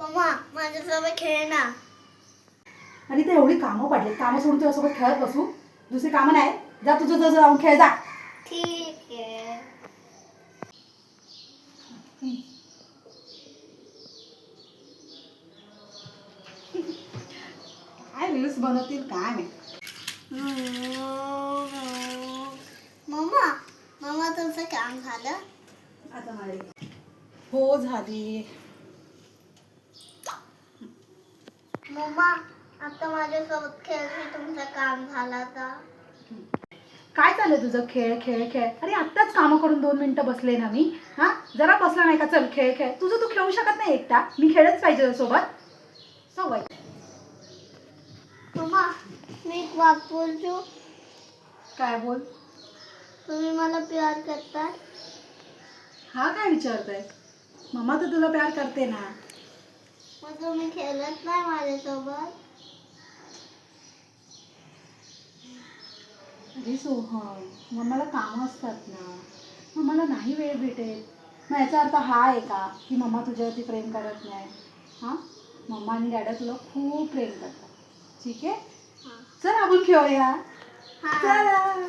Mamma माझ्यासोबत खेळ ना. आणि ते एवढी कामं पडली, कामं सोडून तुझ्यासोबत खेळत बसू? दुसरी कामं नाही. जा तुझं जसं जाऊन खेळ जा. ठीक आहे. काय रील्स बनवतील काय नाही. मम्मा मम्मा तुमचं काम झालं? आता मारी हो झाली. मम्मा आता माझ्यासोबत खेळ की तुमचं काम झालं तर. काय चाललं तुझं? खेळ खेळ खेळ. अरे आत्ताच कामं करून 2 मिनिटं बसले ना मी. हा जरा बसला नाही का? चल खेळ खेळ. तुझं तू खेळू शकत नाही एकटा, मी खेळच पाहिजे सोबत. सवय. मम्मा मी एक वाक बोलतो. काय बोल? तुम्ही मला प्यार करता? हा काय विचारताय? मम्मा तर तुला प्यार करते ना. मग तुम्ही खेळत नाही माझ्यासोबत? अरे सोहम, मम्माला कामं असतात ना, मम्माला नाही वेळ भेटेल. मग याचा अर्थ हा आहे का की मम्मा तुझ्यावरती प्रेम करत नाही? हां, मम्मा आणि डॅडा तुला खूप प्रेम करतात. ठीक आहे, हां चल आपण खेळूया. हां. चला.